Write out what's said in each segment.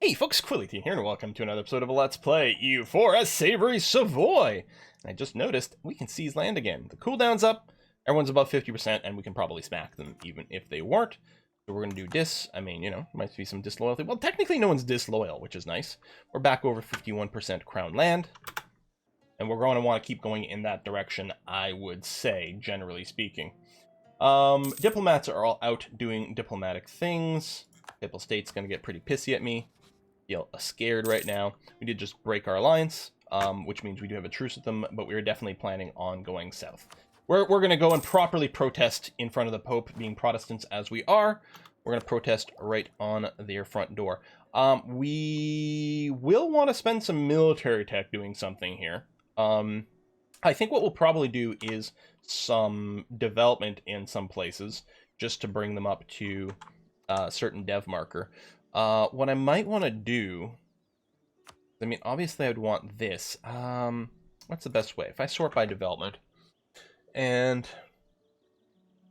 Hey folks, Quillity here, and welcome to another episode of Let's Play EU4 as Savory Savoy. And I just noticed we can seize land again. The cooldown's up, everyone's above 50%, and we can probably smack them even if they weren't. So we're going to do dis. I mean, you know, might be some disloyalty. Well, technically no one's disloyal, which is nice. We're back over 51% crown land. And we're going to want to keep going in that direction, I would say, generally speaking. Diplomats are all out doing diplomatic things. Papal State's going to get pretty pissy at me. Feel scared right now. We did just break our alliance, which means we do have a truce with them, but we're definitely planning on going south. We're going to go and properly protest in front of the Pope, being Protestants as we are. We're going to protest right on their front door. We will want to spend some military tech doing something here. I think what we'll probably do is some development in some places, just to bring them up to a certain dev marker. What I might want to do, I mean, obviously I'd want this. What's the best way? If I sort by development, and,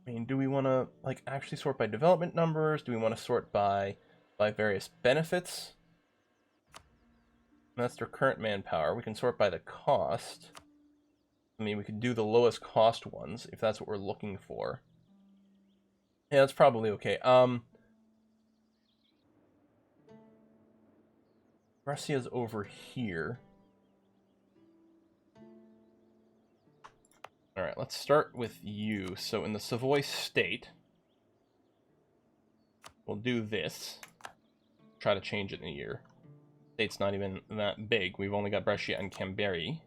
I mean, do we want to, like, actually sort by development numbers? Do we want to sort by various benefits? And that's their current manpower. We can sort by the cost. I mean, we could do the lowest cost ones, if that's what we're looking for. Yeah, that's probably okay. Brassica's over here. Alright, let's start with you. So in the Savoy state, we'll do this. Try to change it in a year. State's not even that big. We've only got Brescia and Cambrai.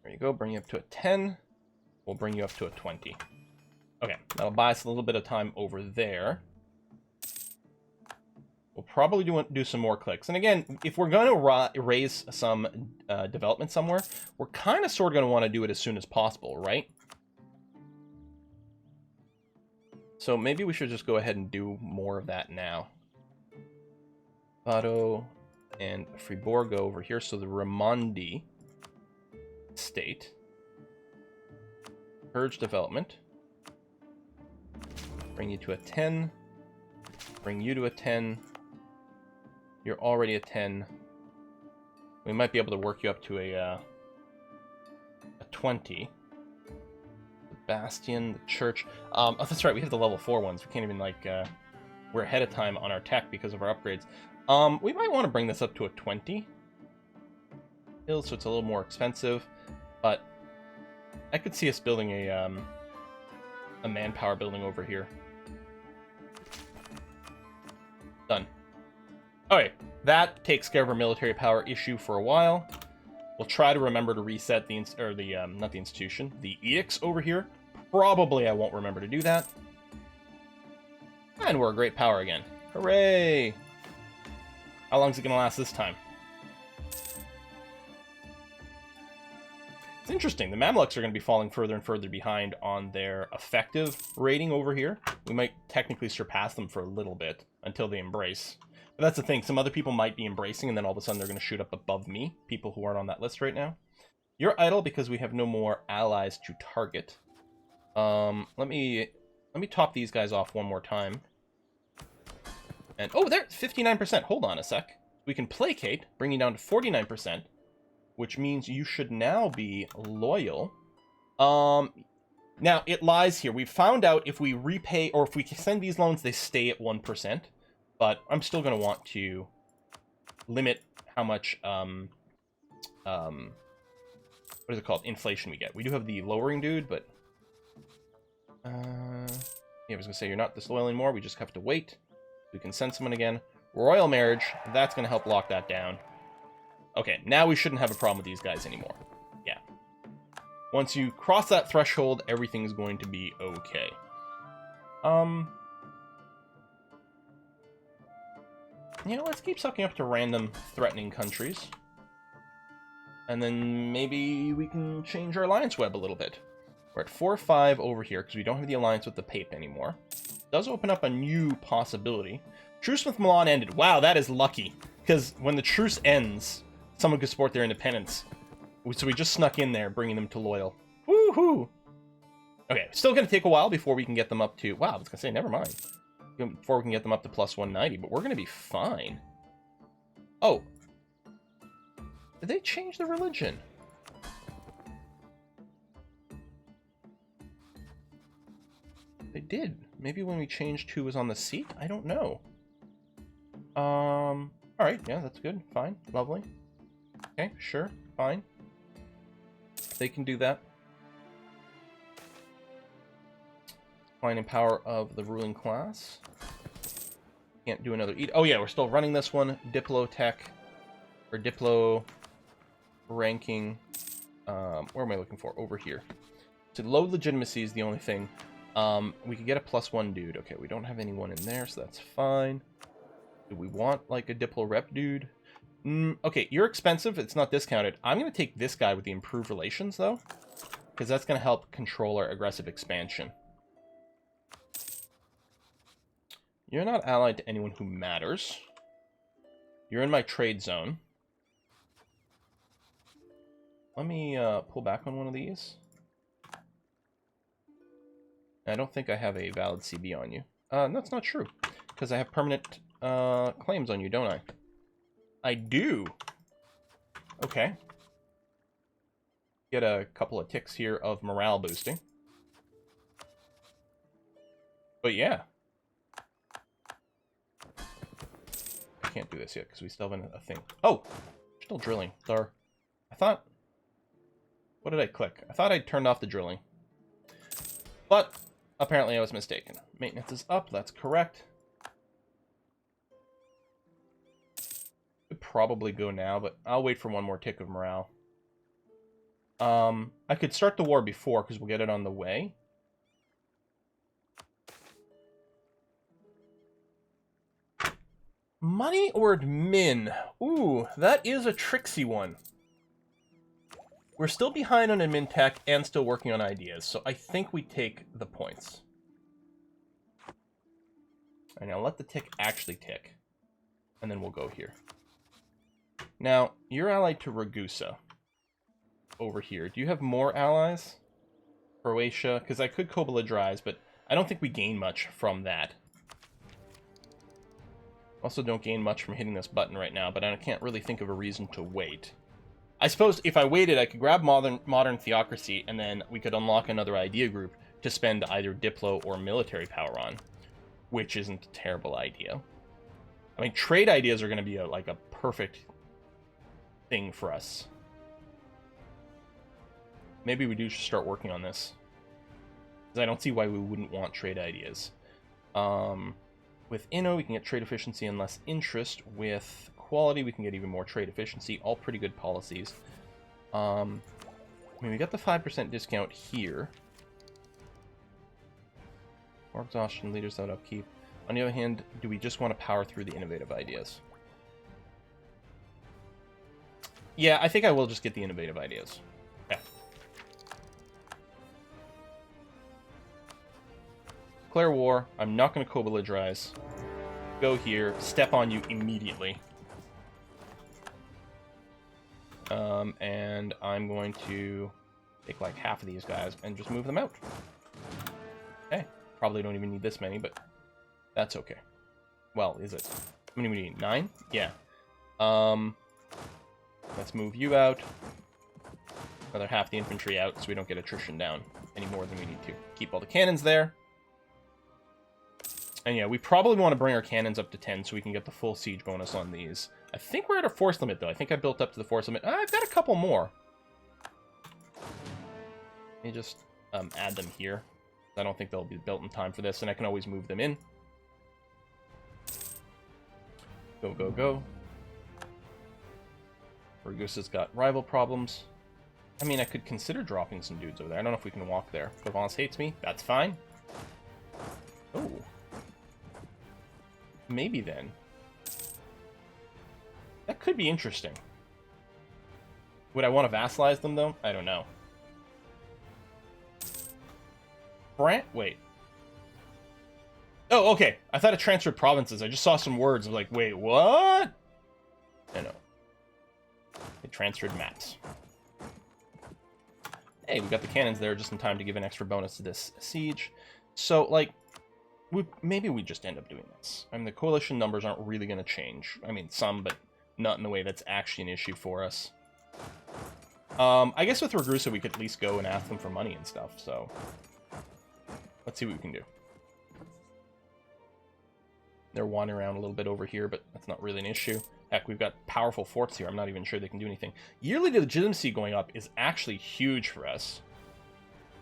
There you go, bring you up to a 10. We'll bring you up to a 20. Okay, that'll buy us a little bit of time over there. We'll probably do some more clicks. And again, if we're going to raise some development somewhere, we're kind of sort of going to want to do it as soon as possible, right? So maybe we should just go ahead and do more of that now. Vado and Friborgo over here. So the Raimondi state. Purge development. Bring you to a 10. Bring you to a 10. You're already a 10. We might be able to work you up to a 20. The Bastion, the Church. Oh, that's right, we have the level 4 ones. We can't even, like, we're ahead of time on our tech because of our upgrades. We might want to bring this up to a 20. So it's a little more expensive. But I could see us building a manpower building over here. Done. Okay, that takes care of our military power issue for a while. We'll try to remember to reset the not the institution, the edicts over here. Probably I won't remember to do that. And we're a great power again. Hooray! How long is it going to last this time? It's interesting. The Mamluks are going to be falling further and further behind on their effective rating over here. We might technically surpass them for a little bit until they embrace. But that's the thing, some other people might be embracing, and then all of a sudden they're going to shoot up above me, people who aren't on that list right now. You're idle because we have no more allies to target. Let me top these guys off one more time. And, oh, they're 59%. Hold on a sec. We can placate, bring you down to 49%, which means you should now be loyal. Now, it lies here. We found out if we repay, or if we send these loans, they stay at 1%. But I'm still going to want to limit how much, what is it called? Inflation we get. We do have the lowering dude, but, yeah, I was going to say, you're not disloyal anymore. We just have to wait. We can send someone again. Royal marriage, that's going to help lock that down. Okay, now we shouldn't have a problem with these guys anymore. Yeah. Once you cross that threshold, everything's going to be okay. You know, let's keep sucking up to random threatening countries. And then maybe we can change our alliance web a little bit. We're at 4-5 over here because we don't have the alliance with the Pape anymore. Does open up a new possibility. Truce with Milan ended. Wow, that is lucky. Because when the truce ends, someone could support their independence. So we just snuck in there, bringing them to loyal. Woohoo! Okay, still going to take a while before we can get them up to... Wow, I was going to say, never mind. before we can get them up to plus 190, but we're going to be fine. Oh. Did they change the religion? They did. Maybe when we changed who was on the seat? I don't know. Alright, yeah, that's good. Fine. Lovely. Okay, sure. Fine. They can do that. Decline in power of the ruling class. Can't do another eat. Oh yeah, we're still running this one. Diplo tech. Or Diplo ranking. Where am I looking for? Over here. So low legitimacy is the only thing. We could get a +1 dude. Okay, we don't have anyone in there, so that's fine. Do we want, like, a Diplo rep dude? Okay, you're expensive. It's not discounted. I'm going to take this guy with the improved relations, though. Because that's going to help control our aggressive expansion. You're not allied to anyone who matters. You're in my trade zone. Let me pull back on one of these. I don't think I have a valid CB on you. That's not true. Because I have permanent claims on you, don't I? I do. Okay. Get a couple of ticks here of morale boosting. But yeah. I can't do this yet because we still have a thing. Oh! Still drilling. Sorry. I thought... What did I click? I thought I'd turned off the drilling. But apparently I was mistaken. Maintenance is up. That's correct. Could probably go now, but I'll wait for one more tick of morale. I could start the war before because we'll get it on the way. Money or admin? Ooh, that is a tricksy one. We're still behind on admin tech and still working on ideas, so I think we take the points. Alright, now let the tick actually tick. And then we'll go here. Now, you're allied to Ragusa. Over here. Do you have more allies? Croatia? Because I could Kobalidrize, but I don't think we gain much from that. Also don't gain much from hitting this button right now, but I can't really think of a reason to wait. I suppose if I waited, I could grab modern theocracy, and then we could unlock another idea group to spend either Diplo or military power on, which isn't a terrible idea. I mean, trade ideas are going to be like a perfect thing for us. Maybe we do just start working on this, because I don't see why we wouldn't want trade ideas. With Inno, we can get trade efficiency and less interest. With quality, we can get even more trade efficiency. All pretty good policies. I mean, we got the 5% discount here. More exhaustion, leaders without upkeep. On the other hand, do we just want to power through the innovative ideas? Yeah, I think I will just get the innovative ideas. Yeah. Declare war. I'm not going to Kobalidrize. Go here. Step on you immediately. And I'm going to take like half of these guys and just move them out. Okay. Probably don't even need this many, but that's okay. Well, is it? How many we need? 9? Yeah. Let's move you out. Another half the infantry out so we don't get attrition down any more than we need to. Keep all the cannons there. And yeah, we probably want to bring our cannons up to 10 so we can get the full siege bonus on these. I think we're at our force limit, though. I think I built up to the force limit. I've got a couple more. Let me just add them here. I don't think they'll be built in time for this, and I can always move them in. Go, go, go. Ragusa's got rival problems. I mean, I could consider dropping some dudes over there. I don't know if we can walk there. Provence hates me. That's fine. Oh. Maybe then. That could be interesting. Would I want to vassalize them, though? I don't know. Wait. Oh, okay. I thought it transferred provinces. I just saw some words. I was like, wait, what? I know. It transferred maps. Hey, we got the cannons there just in time to give an extra bonus to this siege. So, like, maybe we just end up doing this. I mean, the coalition numbers aren't really going to change. I mean, some, but not in a way that's actually an issue for us. I guess with Ragusa, we could at least go and ask them for money and stuff, so... Let's see what we can do. They're wandering around a little bit over here, but that's not really an issue. Heck, we've got powerful forts here. I'm not even sure they can do anything. Yearly legitimacy going up is actually huge for us.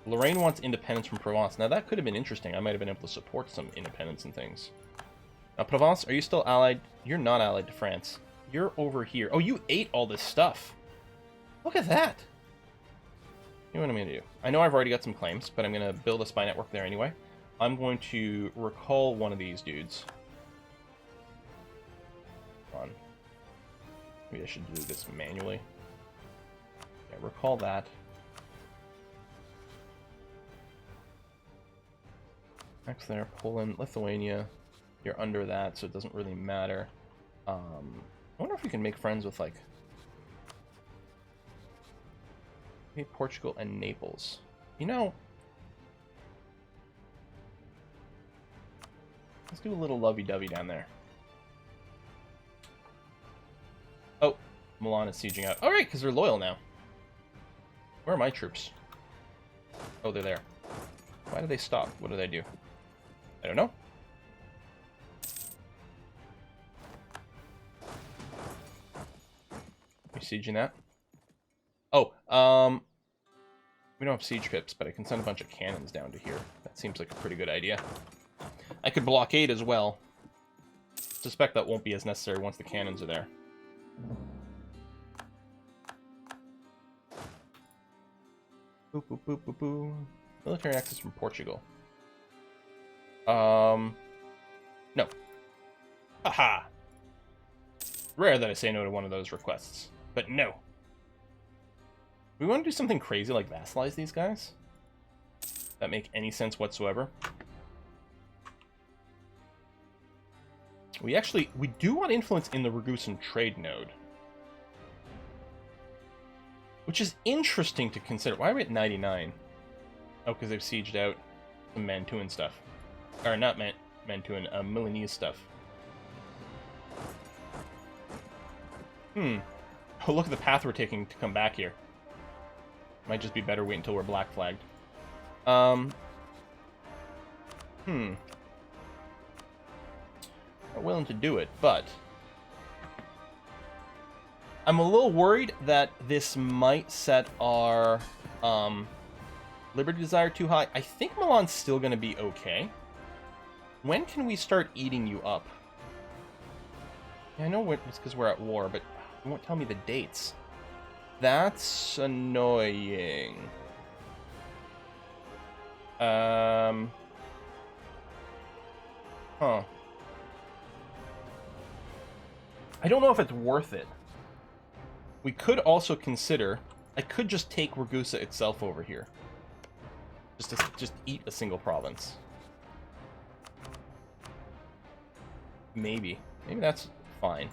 Lorraine wants independence from Provence. Now, that could have been interesting. I might have been able to support some independence and things. Now, Provence, are you still allied? You're not allied to France. You're over here. Oh, you ate all this stuff. Look at that. You know what I'm going to do? I know I've already got some claims, but I'm going to build a spy network there anyway. I'm going to recall one of these dudes. Hold on. Maybe I should do this manually. Yeah, recall that. Next there, Poland, Lithuania. You're under that, so it doesn't really matter. I wonder if we can make friends with, like... maybe Portugal and Naples. You know... let's do a little lovey-dovey down there. Oh, Milan is sieging out. Alright, because they're loyal now. Where are my troops? Oh, they're there. Why did they stop? What did I do? I don't know. Are you sieging that? Oh, we don't have siege pips, but I can send a bunch of cannons down to here. That seems like a pretty good idea. I could blockade as well. Suspect that won't be as necessary once the cannons are there. Boop, boop, boop, boop, boop. Military access from Portugal. No. Haha! Rare that I say no to one of those requests. But no. We want to do something crazy like vassalize these guys? That make any sense whatsoever? We do want influence in the Ragusan trade node. Which is interesting to consider. Why are we at 99? Oh, because they've sieged out some Mantuan stuff. Or not Mantuan, Milanese stuff. Oh, look at the path we're taking to come back here. Might just be better wait until we're black flagged. Not willing to do it, but... I'm a little worried that this might set our liberty desire too high. I think Milan's still going to be okay. When can we start eating you up? Yeah, I know it's because we're at war, but it won't tell me the dates. That's annoying. Huh. I don't know if it's worth it. We could also consider... I could just take Ragusa itself over here. Just eat a single province. Maybe. Maybe that's fine.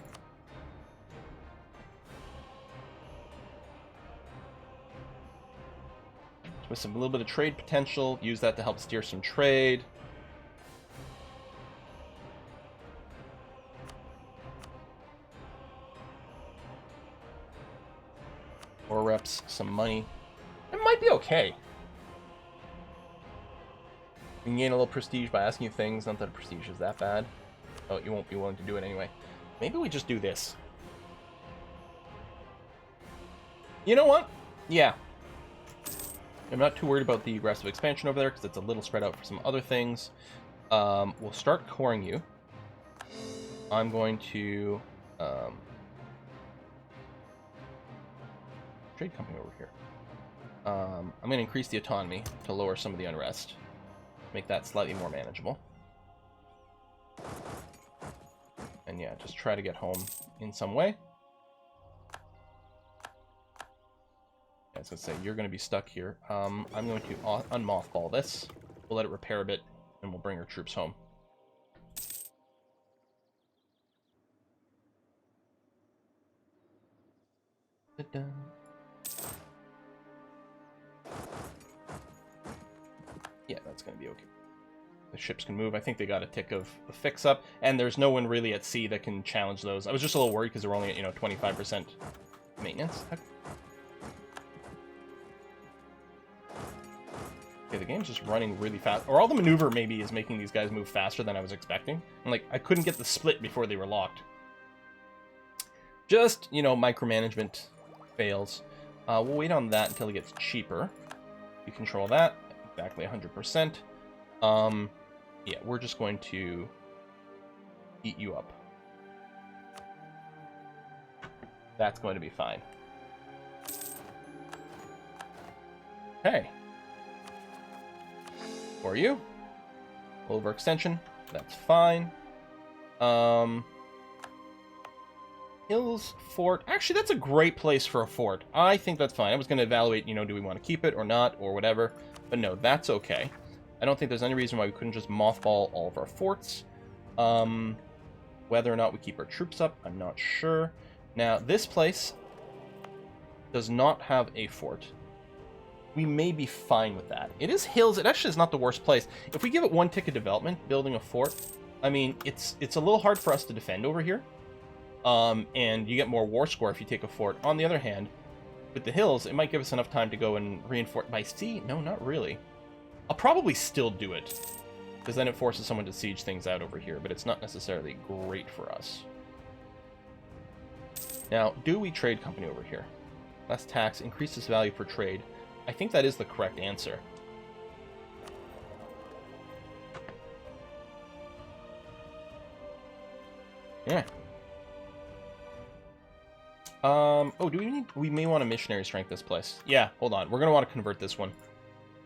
With a little bit of trade potential, use that to help steer some trade. Or reps some money. It might be okay. You can gain a little prestige by asking you things. Not that prestige is that bad. Oh, you won't be willing to do it anyway. Maybe we just do this. You know what? Yeah. I'm not too worried about the aggressive expansion over there because it's a little spread out for some other things. We'll start coring you. I'm going to... trade company over here. I'm going to increase the autonomy to lower some of the unrest. Make that slightly more manageable. And yeah, just try to get home in some way. I was going to say, you're going to be stuck here. I'm going to unmothball this. We'll let it repair a bit, and we'll bring our troops home. Da-da. Yeah, that's going to be okay. The ships can move. I think they got a tick of a fix-up, and there's no one really at sea that can challenge those. I was just a little worried because they're only at, 25% maintenance. Okay, the game's just running really fast. Or all the maneuver maybe is making these guys move faster than I was expecting. And, like, I couldn't get the split before they were locked. Just, micromanagement fails. We'll wait on that until it gets cheaper. You control that. Exactly 100%. Yeah, we're just going to eat you up. That's going to be fine. Okay. For you. Overextension. That's fine. Hills Fort. Actually, that's a great place for a fort. I think that's fine. I was going to evaluate, do we want to keep it or not, or whatever. But no, that's okay. I don't think there's any reason why we couldn't just mothball all of our forts. Whether or not we keep our troops up, I'm not sure. Now, this place does not have a fort. We may be fine with that. It is hills. It actually is not the worst place. If we give it one tick of development, building a fort, I mean, it's a little hard for us to defend over here. And you get more war score if you take a fort. On the other hand, with the hills, it might give us enough time to go and reinforce. By sea? No, not really. I'll probably still do it, because then it forces someone to siege things out over here, but it's not necessarily great for us. Now, do we trade company over here? Less tax, increases value per trade. I think that is the correct answer. Yeah. Oh, we may want to missionary strength this place. Yeah, hold on. We're going to want to convert this one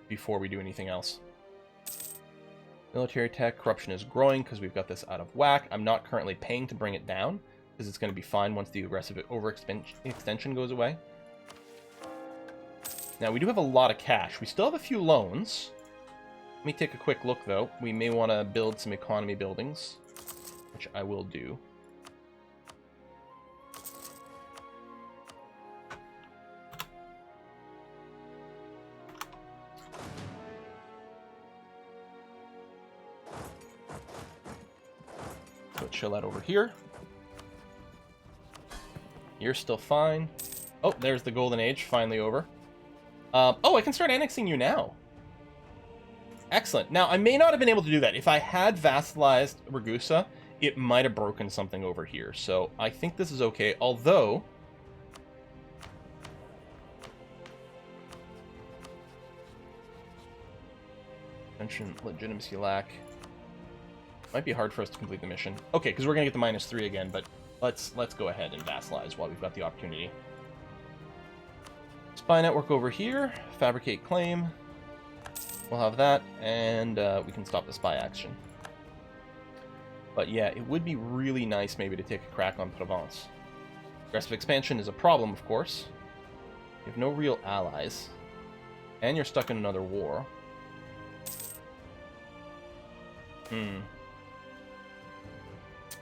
before we do anything else. Military tech, corruption is growing because we've got this out of whack. I'm not currently paying to bring it down because it's going to be fine once the aggressive overextension goes away. Now, we do have a lot of cash. We still have a few loans. Let me take a quick look, though. We may want to build some economy buildings, which I will do. So chill out over here. You're still fine. Oh, there's the Golden Age, finally over. Oh, I can start annexing you now. Excellent. Now, I may not have been able to do that. If I had vassalized Ragusa, it might have broken something over here. So I think this is okay, although... Mention legitimacy lack. Might be hard for us to complete the mission. Okay, because we're going to get the -3 again, but let's go ahead and vassalize while we've got the opportunity. Spy network over here. Fabricate claim. We'll have that, and we can stop the spy action. But yeah, it would be really nice maybe to take a crack on Provence. Aggressive expansion is a problem, of course. You have no real allies. And you're stuck in another war.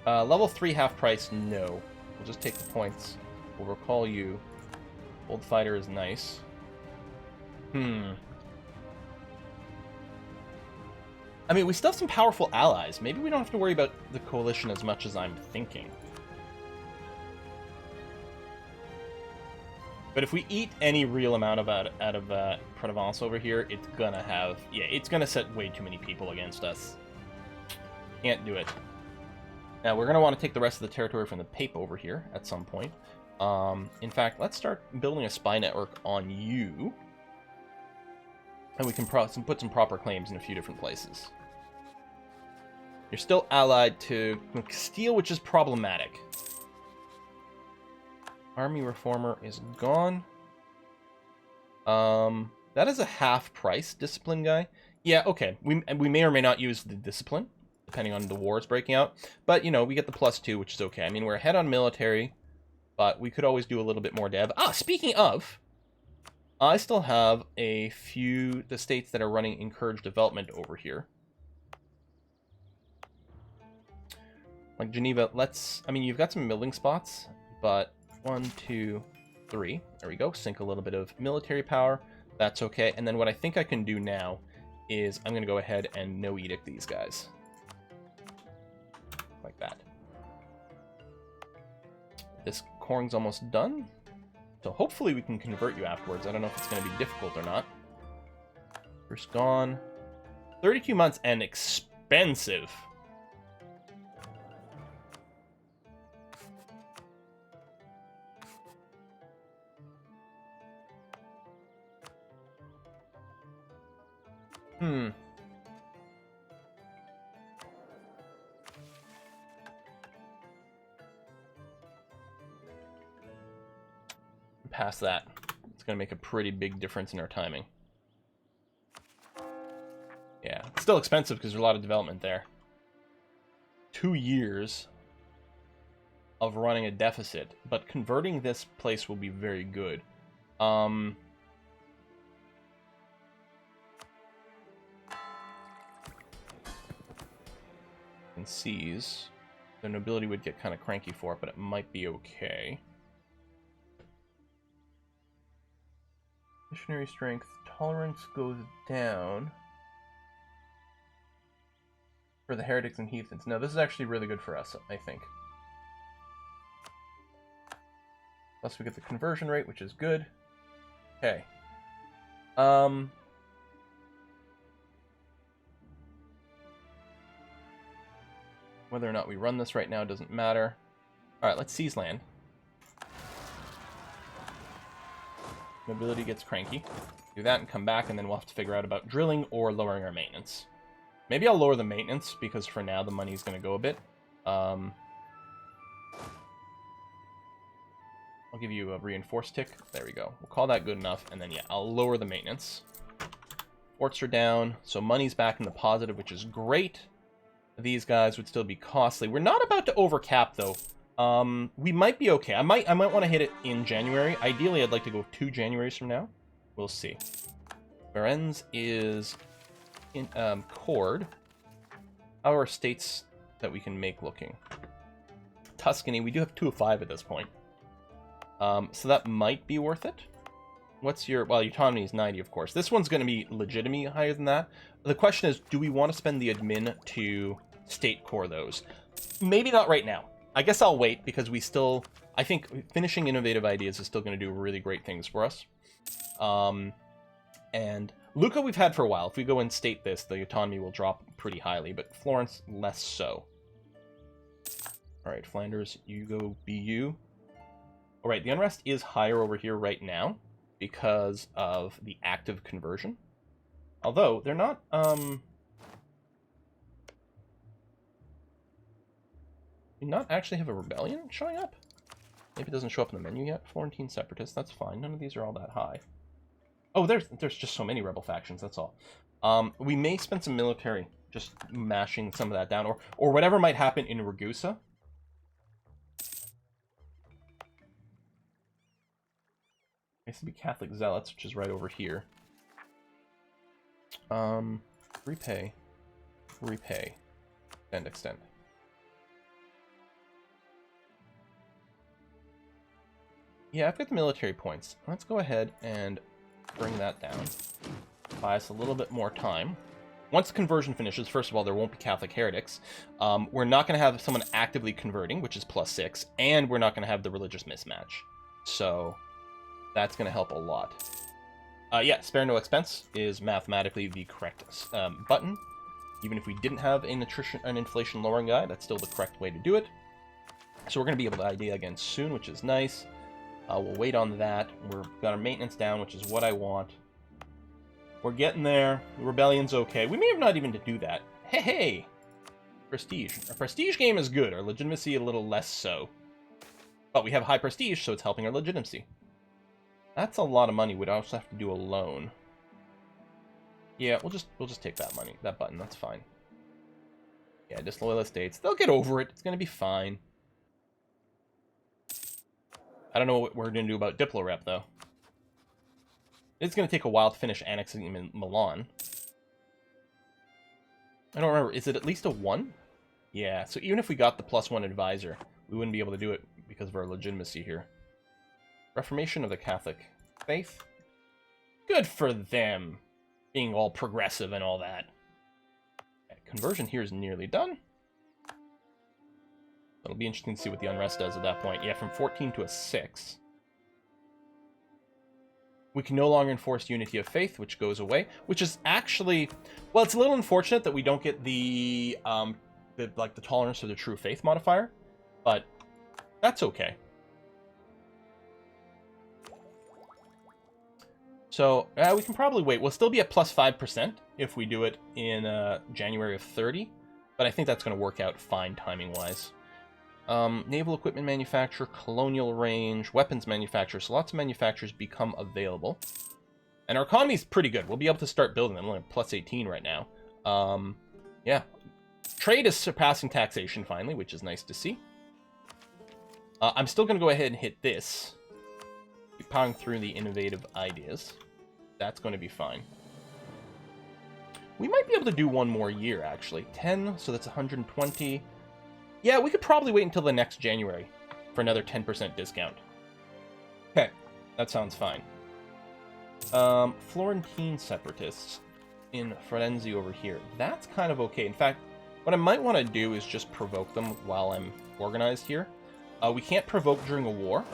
Level 3 half price, no. We'll just take the points. We'll recall you. Old fighter is nice. I mean, we still have some powerful allies. Maybe we don't have to worry about the coalition as much as I'm thinking. But if we eat any real amount of out of Provence over here, it's gonna have... Yeah, it's gonna set way too many people against us. Can't do it. Now, we're gonna want to take the rest of the territory from the Pape over here at some point. In fact, let's start building a spy network on you. And we can put some proper claims in a few different places. You're still allied to Castile, which is problematic. Army Reformer is gone. That is a half price discipline guy. Yeah, okay. We may or may not use the discipline, depending on the wars breaking out. But, we get the +2, which is okay. I mean, we're ahead on military, but we could always do a little bit more dev. Speaking of, I still have a few the states that are running encouraged development over here. Like Geneva, you've got some milling spots, but 1, 2, 3. There we go. Sink a little bit of military power. That's okay. And then what I think I can do now is I'm going to go ahead and no edict these guys. Like that. This coring's almost done. So hopefully we can convert you afterwards. I don't know if it's going to be difficult or not. First gone. 32 months and expensive. Past that, it's going to make a pretty big difference in our timing. Yeah, it's still expensive because there's a lot of development there. 2 years of running a deficit, but converting this place will be very good. And seize. The nobility would get kind of cranky for it, but it might be okay. Missionary strength, tolerance goes down for the heretics and heathens. No, this is actually really good for us, I think. Plus we get the conversion rate, which is good. Okay. Whether or not we run this right now doesn't matter. Alright, let's seize land. Nobility gets cranky. Do that and come back, and then we'll have to figure out about drilling or lowering our maintenance. Maybe I'll lower the maintenance, because for now the money's going to go a bit. I'll give you a reinforced tick. There we go. We'll call that good enough, and then, yeah, I'll lower the maintenance. Forts are down, so money's back in the positive, which is great. These guys would still be costly. We're not about to overcap, though. We might be okay. I might want to hit it in January. Ideally, I'd like to go 2 Januaries from now. We'll see. Varennes is in Cord. How are states that we can make looking? Tuscany, we do have 2 of 5 at this point. So that might be worth it. What's your... Well, autonomy is 90, of course. This one's going to be legitimately higher than that. The question is, do we want to spend the admin to state core those? Maybe not right now. I guess I'll wait, because we still... I think finishing innovative ideas is still going to do really great things for us. And Lucca we've had for a while. If we go and state this, the autonomy will drop pretty highly, but Florence less so. Alright, Flanders, you go BU. Alright, the unrest is higher over here right now because of the active conversion. Although, they're not... Do not actually have a rebellion showing up? Maybe it doesn't show up in the menu yet. Florentine Separatists, that's fine. None of these are all that high. Oh, there's just so many rebel factions, that's all. We may spend some military just mashing some of that down, or whatever might happen in Ragusa. Needs to be Catholic Zealots, which is right over here. Repay. Extend. Yeah, I've got the military points. Let's go ahead and bring that down. Buy us a little bit more time. Once the conversion finishes, first of all, there won't be Catholic heretics. We're not going to have someone actively converting, which is +6, and we're not going to have the religious mismatch. So that's going to help a lot. Yeah, spare no expense is mathematically the correct button. Even if we didn't have an inflation lowering guide, that's still the correct way to do it. So we're going to be able to idea again soon, which is nice. We'll wait on that. We've got our maintenance down, which is what I want. We're getting there. The rebellion's okay. We may have not even to do that. Hey! Prestige. Our prestige game is good. Our legitimacy a little less so. But we have high prestige, so it's helping our legitimacy. That's a lot of money. We'd also have to do a loan. Yeah, we'll just take that money. That button, that's fine. Yeah, disloyal estates. They'll get over it. It's gonna be fine. I don't know what we're going to do about Diplorep, though. It's going to take a while to finish annexing Milan. I don't remember. Is it at least a 1? Yeah, so even if we got the +1 advisor, we wouldn't be able to do it because of our legitimacy here. Reformation of the Catholic faith. Good for them. being all progressive and all that. Okay, conversion here is nearly done. It'll be interesting to see what the unrest does at that point. Yeah, from 14 to a 6. We can no longer enforce unity of faith, which goes away, which is actually, well, it's a little unfortunate that we don't get the tolerance for the true faith modifier, but that's okay. So we can probably wait. We'll still be at plus 5% if we do it in January of 30, but I think that's going to work out fine timing-wise. Naval equipment manufacturer, colonial range, weapons manufacturer. So lots of manufacturers become available. And our economy is pretty good. We'll be able to start building them. We're at plus 18 right now. Yeah. Trade is surpassing taxation finally, which is nice to see. I'm still going to go ahead and hit this. Keep powering through the innovative ideas. That's going to be fine. We might be able to do one more year, actually. 10, so that's 120. Yeah, we could probably wait until the next January for another 10% discount. Okay, that sounds fine. Florentine separatists in Firenze over here. That's kind of okay. In fact, what I might want to do is just provoke them while I'm organized here. We can't provoke during a war.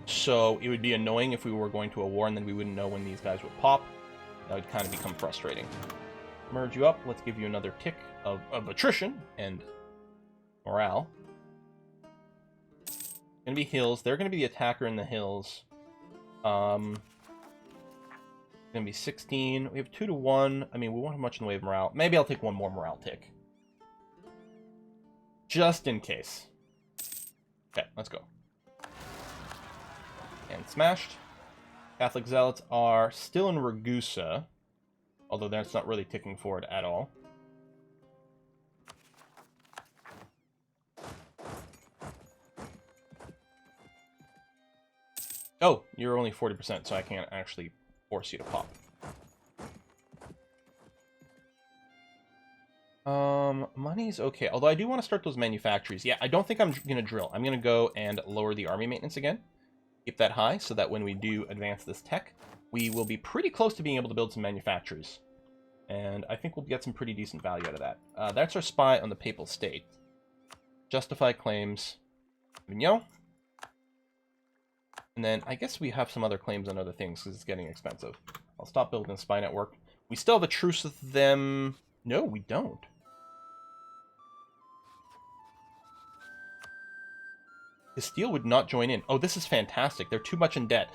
So it would be annoying if we were going to a war and then we wouldn't know when these guys would pop. That would kind of become frustrating. Merge you up. Let's give you another tick of attrition and morale. Gonna be hills. They're gonna be the attacker in the hills. Gonna be 16. We have 2 to 1. I mean, we won't have much in the way of morale. Maybe I'll take one more morale tick. Just in case. Okay, let's go. And smashed. Catholic zealots are still in Ragusa, although that's not really ticking forward at all. Oh, you're only 40%, so I can't actually force you to pop. Money's okay. Although I do want to start those manufactories. Yeah, I don't think I'm going to drill. I'm going to go and lower the army maintenance again. Keep that high so that when we do advance this tech, we will be pretty close to being able to build some manufactories. And I think we'll get some pretty decent value out of that. That's our spy on the Papal State. Justify claims. Vigneault. And then I guess we have some other claims on other things because it's getting expensive. I'll stop building a spy network. We still have a truce with them. No, we don't. Castile would not join in. Oh, this is fantastic. They're too much in debt.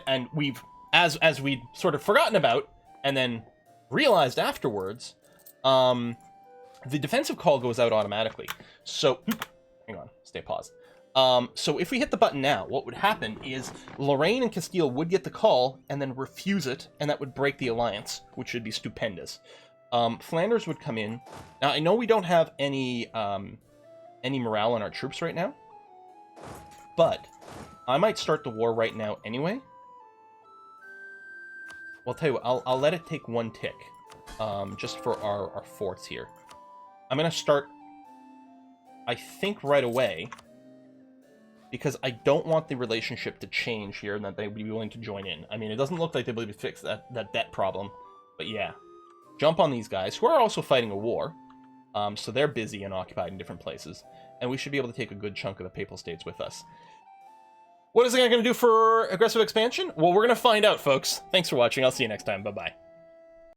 And we've, as we'd sort of forgotten about, and then realized afterwards, the defensive call goes out automatically. So, hang on, stay paused. So if we hit the button now, what would happen is Lorraine and Castile would get the call and then refuse it, and that would break the alliance, which would be stupendous. Flanders would come in. Now, I know we don't have any morale on our troops right now, but I might start the war right now anyway. Well, I'll tell you what, I'll let it take one tick, just for our forts here. I'm going to start, I think, right away, because I don't want the relationship to change here and that they would be willing to join in. I mean, it doesn't look like they'll be able to fix that debt problem, but yeah. Jump on these guys, who are also fighting a war, so they're busy and occupied in different places, and we should be able to take a good chunk of the Papal States with us. What is it going to do for aggressive expansion? Well, we're going to find out, folks. Thanks for watching. I'll see you next time. Bye-bye.